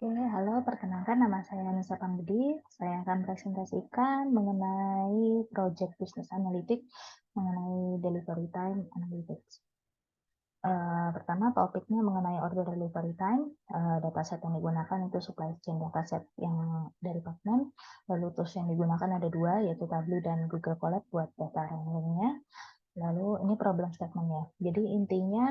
Oke, halo, perkenalkan nama saya Nisa Pambudi. Saya akan presentasikan mengenai project business analytics mengenai delivery time analytics. Pertama, topiknya mengenai order delivery time. Dataset yang digunakan itu supply chain dataset yang dari Pacman. Lalu tools yang digunakan ada dua, yaitu Tableau dan Google Colab buat data handlingnya. Lalu ini problem statement-nya. Jadi intinya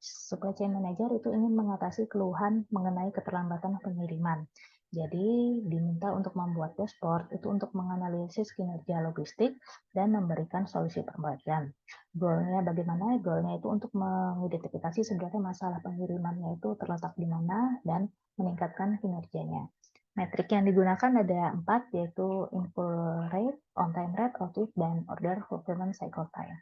supply chain manager itu ingin mengatasi keluhan mengenai keterlambatan pengiriman. Jadi diminta untuk membuat dashboard itu untuk menganalisis kinerja logistik dan memberikan solusi perbaikan. Goalnya bagaimana? Goalnya itu untuk mengidentifikasi sebenarnya masalah pengirimannya itu terletak di mana dan meningkatkan kinerjanya. Metrik yang digunakan ada 4, yaitu input rate, on-time rate, output, dan order fulfillment cycle time.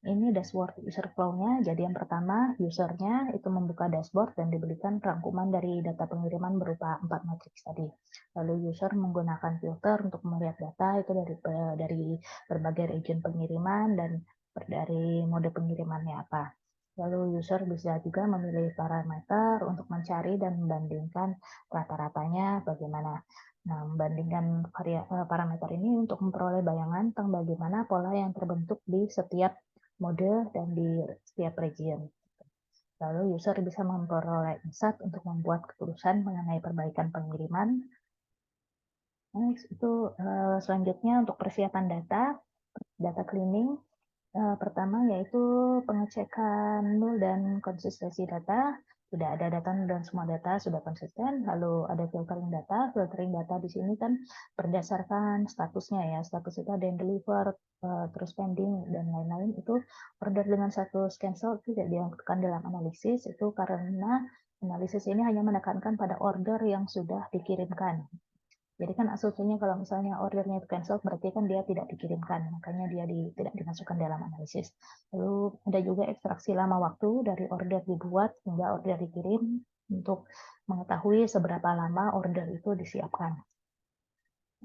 Ini dashboard user flow-nya. Jadi yang pertama, usernya itu membuka dashboard dan diberikan rangkuman dari data pengiriman berupa 4 matriks tadi. Lalu user menggunakan filter untuk melihat data itu dari berbagai region pengiriman dan dari mode pengirimannya apa. Lalu user bisa juga memilih parameter untuk mencari dan membandingkan rata-ratanya bagaimana. Nah, membandingkan parameter ini untuk memperoleh bayangan tentang bagaimana pola yang terbentuk di setiap mode dan di setiap region. Lalu user bisa memperoleh insight untuk membuat keputusan mengenai perbaikan pengiriman. Next, itu selanjutnya untuk persiapan data cleaning. Pertama yaitu pengecekan nul dan konsistensi data. Sudah ada data dan semua data sudah konsisten. Lalu ada filtering data. Filtering data di sini kan berdasarkan statusnya ya. Status itu ada yang deliver, terus pending dan lain-lain. Itu order dengan status cancel tidak dilakukan dalam analisis. Itu karena analisis ini hanya menekankan pada order yang sudah dikirimkan. Jadi kan asumsinya kalau misalnya ordernya itu cancel, berarti kan dia tidak dikirimkan, makanya dia tidak dimasukkan dalam analisis. Lalu ada juga ekstraksi lama waktu dari order dibuat hingga order dikirim untuk mengetahui seberapa lama order itu disiapkan.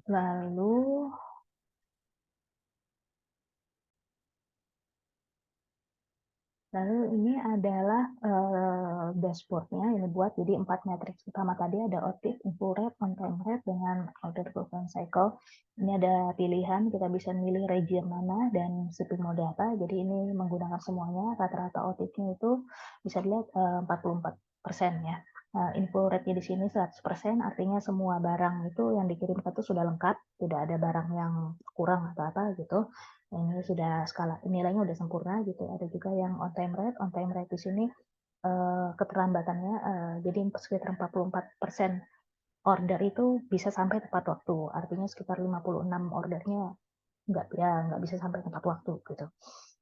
Lalu ini adalah dashboard-nya ini buat jadi 4 matriks utama tadi ada output, info rate, on time rate dengan order fulfillment cycle. Ini ada pilihan, kita bisa milih region mana dan shipping mode apa. Jadi ini menggunakan semuanya, rata-rata output-nya itu bisa dilihat 44% ya. Info rate-nya di sini 100%, artinya semua barang itu yang dikirimkan itu sudah lengkap, tidak ada barang yang kurang atau apa gitu. Ini sudah skala nilainya udah sempurna gitu. Ada juga yang on time rate di sini keterlambatannya jadi sekitar 44% order itu bisa sampai tepat waktu. Artinya sekitar 56 ordernya nggak bisa sampai tepat waktu gitu.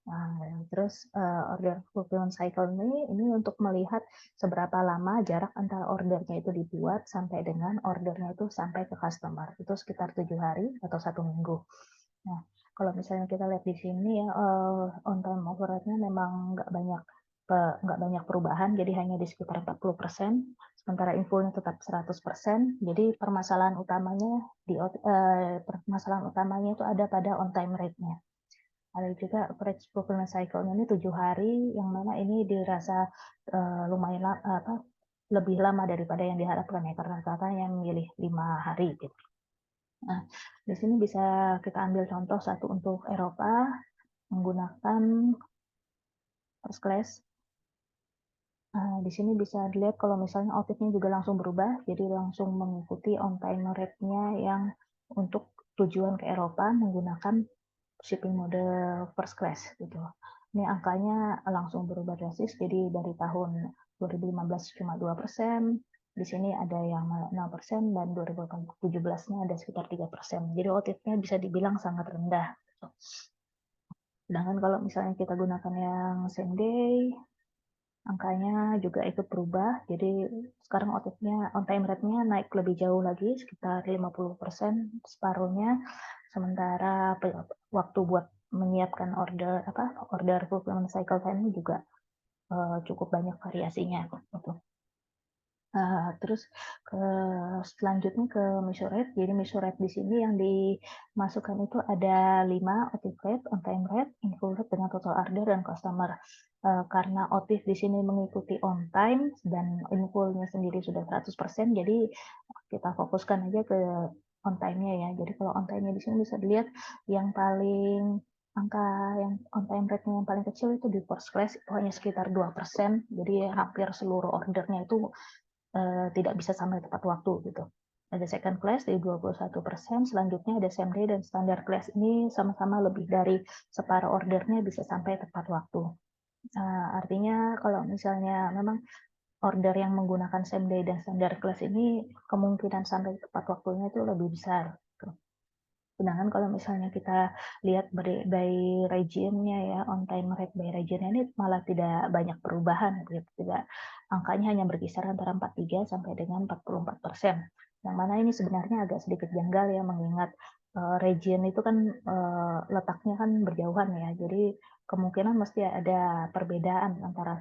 Nah, terus order fulfillment cycle ini untuk melihat seberapa lama jarak antara ordernya itu dibuat sampai dengan ordernya itu sampai ke customer. Itu sekitar 7 hari atau 1 minggu. Nah, kalau misalnya kita lihat di sini ya, on time overhead-nya memang nggak banyak perubahan, jadi hanya di sekitar 40%, sementara infonya tetap 100%. Jadi permasalahan utamanya itu ada pada on time rate-nya. Ada juga average fulfillment cycle-nya ini 7 hari, yang mana ini dirasa lumayan lebih lama daripada yang diharapkan ya, karena rata-rata yang milih 5 hari gitu. Nah, di sini bisa kita ambil contoh satu untuk Eropa menggunakan first class. Di sini bisa dilihat kalau misalnya output-nya juga langsung berubah, jadi langsung mengikuti on time rate-nya yang untuk tujuan ke Eropa menggunakan shipping mode first class gitu. Ini angkanya langsung berubah drastis, jadi dari tahun 2015 cuma 2%, di sini ada yang 0% dan 2017-nya ada sekitar 3%. Jadi output-nya bisa dibilang sangat rendah. Sedangkan kalau misalnya kita gunakan yang same day, angkanya juga ikut berubah. Jadi sekarang output-nya on time rate-nya naik lebih jauh lagi, sekitar 50%, separuhnya. Sementara waktu buat menyiapkan order fulfillment cycle time juga cukup banyak variasinya gitu. Terus selanjutnya ke measure rate. Jadi measure rate di sini yang dimasukkan itu ada 5, OTIF rate, on time rate, in-full rate dengan total order dan customer. Karena OTIF di sini mengikuti on time dan in-full-nya sendiri sudah 100%, jadi kita fokuskan aja ke on time-nya ya. Jadi kalau on time-nya di sini bisa dilihat yang angka yang on time rate-nya yang paling kecil itu di first class itu hanya sekitar 2%, jadi hampir seluruh ordernya itu tidak bisa sampai tepat waktu gitu. Ada second class di 21%, selanjutnya ada same day dan standard class ini sama-sama lebih dari separuh ordernya bisa sampai tepat waktu. Artinya kalau misalnya memang order yang menggunakan same day dan standard class ini kemungkinan sampai tepat waktunya itu lebih besar. Gitu. Sedangkan kalau misalnya kita lihat by region-nya ya, on time rate by region ini malah tidak banyak perubahan, gitu. Angkanya hanya berkisar antara 43 sampai dengan 44%. Yang mana ini sebenarnya agak sedikit janggal ya, mengingat region itu kan letaknya kan berjauhan ya, jadi kemungkinan mesti ada perbedaan antara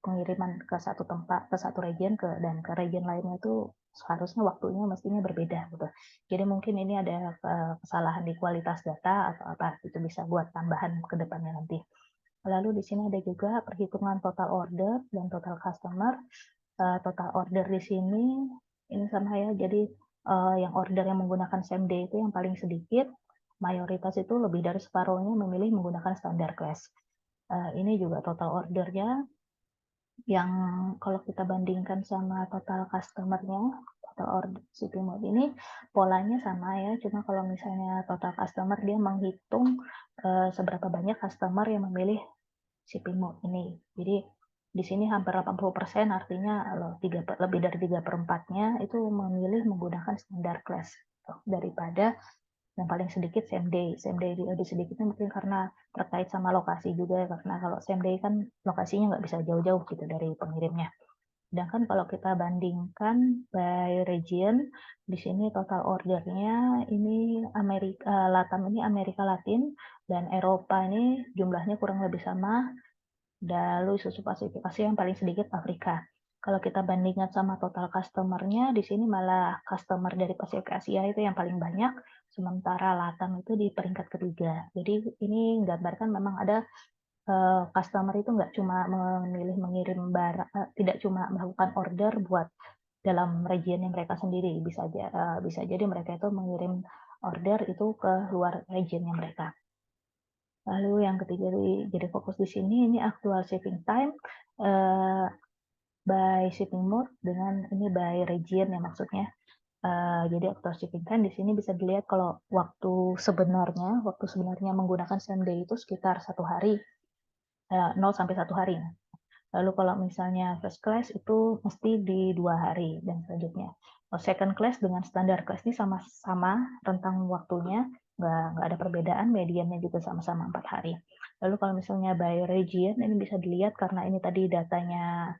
pengiriman ke satu tempat, ke satu region dan ke region lainnya itu seharusnya waktunya mestinya berbeda gitu. Jadi mungkin ini ada kesalahan di kualitas data atau apa, itu bisa buat tambahan ke depannya nanti. Lalu di sini ada juga perhitungan total order dan total customer. Total order di sini ini sama ya, jadi yang order yang menggunakan same day itu yang paling sedikit, mayoritas itu lebih dari separuhnya memilih menggunakan standard class. Ini juga total ordernya yang kalau kita bandingkan sama total customer-nya, total order shipping mode ini polanya sama ya, cuma kalau misalnya total customer dia menghitung seberapa banyak customer yang memilih shipping mode ini. Jadi di sini hampir 80%, artinya lebih dari 3/4-nya itu memilih menggunakan standard class daripada yang paling sedikit same day. Same day lebih sedikitnya mungkin karena terkait sama lokasi juga, karena kalau same day kan lokasinya nggak bisa jauh-jauh gitu dari pengirimnya. Sedangkan kalau kita bandingkan by region, di sini total ordernya ini Latam ini Amerika Latin dan Eropa ini jumlahnya kurang lebih sama. Lalu susu pasifikasi yang paling sedikit Afrika. Kalau kita bandingkan sama total customer-nya, di sini malah customer dari Pasifik Asia itu yang paling banyak, sementara Latam itu di peringkat ketiga. Jadi ini menggambarkan memang ada customer itu nggak cuma memilih mengirim barang, tidak cuma melakukan order buat dalam region yang mereka sendiri, bisa jadi mereka itu mengirim order itu ke luar regionnya mereka. Lalu yang ketiga jadi fokus di sini ini actual shipping time by shipping mode dengan ini by region ya maksudnya. Jadi actual shipping time di sini bisa dilihat kalau waktu sebenarnya menggunakan same day itu sekitar 1 hari, 0 sampai 1 hari. Lalu kalau misalnya first class itu mesti di 2 hari dan selanjutnya. Second class dengan standard class ini sama-sama rentang waktunya, nggak ada perbedaan, mediannya juga sama-sama 4 hari. Lalu kalau misalnya by region ini bisa dilihat karena ini tadi datanya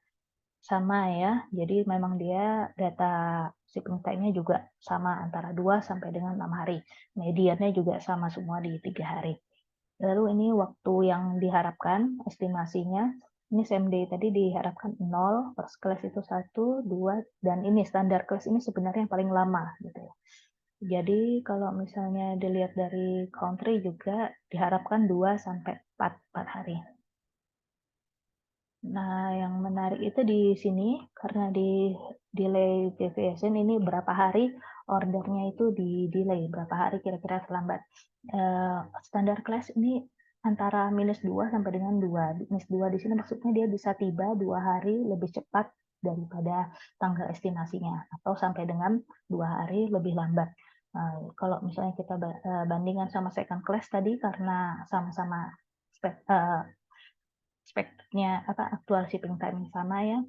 sama ya, jadi memang dia data shipping time-nya juga sama antara 2 sampai dengan 6 hari. Mediannya juga sama semua di 3 hari. Lalu ini waktu yang diharapkan, estimasinya, ini same day tadi diharapkan 0, first class itu 1, 2, dan ini standard class ini sebenarnya yang paling lama gitu ya. Jadi kalau misalnya dilihat dari country juga diharapkan 2 sampai 4 hari. Nah, yang menarik itu di sini karena di delay deviation ini berapa hari ordernya itu di delay, berapa hari kira-kira terlambat. Standard class ini antara -2 sampai dengan 2. -2 di sini maksudnya dia bisa tiba 2 hari lebih cepat daripada tanggal estimasinya atau sampai dengan 2 hari lebih lambat. Kalau misalnya kita bandingkan sama second class tadi karena sama-sama speknya actual shipping time sama ya.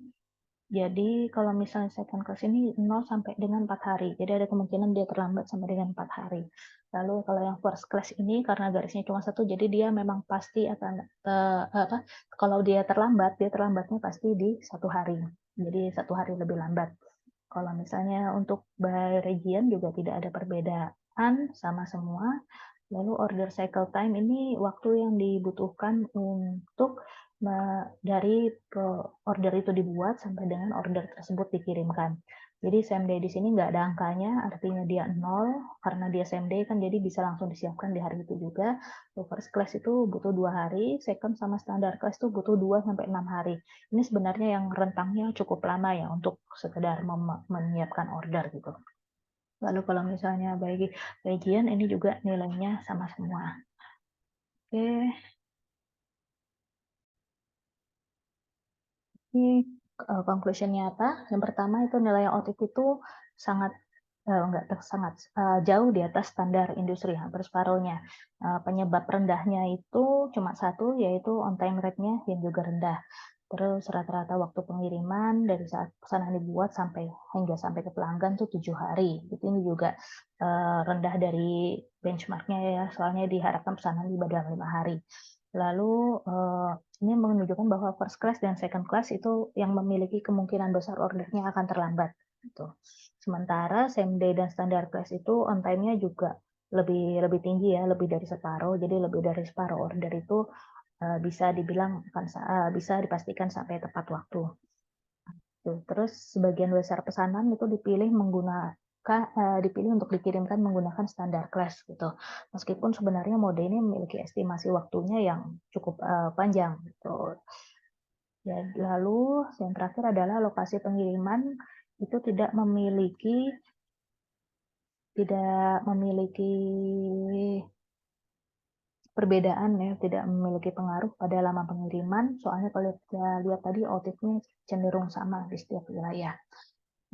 Jadi kalau misalnya second class ini 0 sampai dengan 4 hari. Jadi ada kemungkinan dia terlambat sampai dengan 4 hari. Lalu kalau yang first class ini karena garisnya cuma satu, jadi dia memang pasti akan kalau dia terlambatnya pasti di 1 hari. Jadi 1 hari lebih lambat. Kalau misalnya untuk by region juga tidak ada perbedaan, sama semua. Lalu order cycle time ini waktu yang dibutuhkan untuk dari order itu dibuat sampai dengan order tersebut dikirimkan. Jadi same day di sini nggak ada angkanya, artinya dia 0, karena dia same day kan jadi bisa langsung disiapkan di hari itu juga. First class itu butuh 2 hari, second sama standard class itu butuh 2 sampai 6 hari. Ini sebenarnya yang rentangnya cukup lama ya untuk sekedar menyiapkan order gitu. Lalu kalau misalnya bagi bagian ini juga nilainya sama semua. Oke. Ini conclusion nyata, yang pertama itu nilai OTIF itu sangat jauh di atas standar industri, hampir separuhnya. Penyebab rendahnya itu cuma satu, yaitu on time rate-nya yang juga rendah. Terus rata-rata waktu pengiriman dari saat pesanan dibuat hingga sampai ke pelanggan tuh 7 hari. Ini juga rendah dari benchmark-nya ya, soalnya diharapkan pesanan tiba dalam 5 hari. Lalu ini menunjukkan bahwa first class dan second class itu yang memiliki kemungkinan besar ordernya akan terlambat. Gitu. Sementara same day dan standard class itu on time-nya juga lebih tinggi ya, lebih dari separuh. Jadi lebih dari separuh order itu bisa dibilang bisa dipastikan sampai tepat waktu. Terus sebagian besar pesanan itu dipilih untuk dikirimkan menggunakan standar class gitu. Meskipun sebenarnya mode ini memiliki estimasi waktunya yang cukup panjang gitu. Ya, lalu yang terakhir adalah lokasi pengiriman itu tidak memiliki perbedaan ya, tidak memiliki pengaruh pada lama pengiriman. Soalnya kalau kita lihat tadi OTIF-nya cenderung sama di setiap wilayah.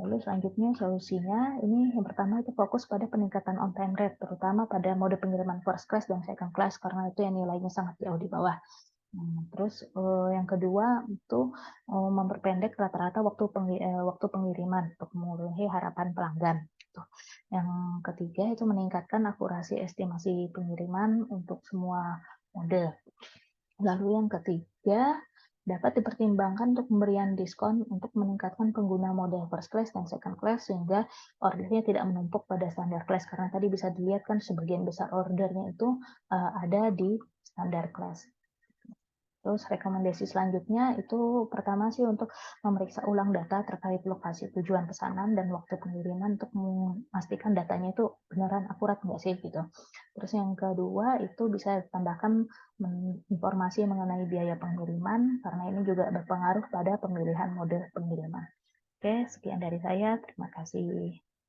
Lalu selanjutnya solusinya, ini yang pertama itu fokus pada peningkatan on time rate, terutama pada mode pengiriman first class dan second class, karena itu yang nilainya sangat jauh di bawah. Terus yang kedua itu memperpendek rata-rata waktu pengiriman untuk memenuhi harapan pelanggan. Gitu. Yang ketiga itu meningkatkan akurasi estimasi pengiriman untuk semua mode. Lalu yang ketiga dapat dipertimbangkan untuk pemberian diskon untuk meningkatkan pengguna model first class dan second class sehingga ordernya tidak menumpuk pada standar class, karena tadi bisa dilihat kan sebagian besar ordernya itu ada di standar class. Terus rekomendasi selanjutnya itu pertama sih untuk memeriksa ulang data terkait lokasi tujuan pesanan dan waktu pengiriman untuk memastikan datanya itu beneran akurat nggak sih gitu. Terus yang kedua itu bisa tambahkan informasi mengenai biaya pengiriman karena ini juga berpengaruh pada pemilihan mode pengiriman. Oke, sekian dari saya. Terima kasih.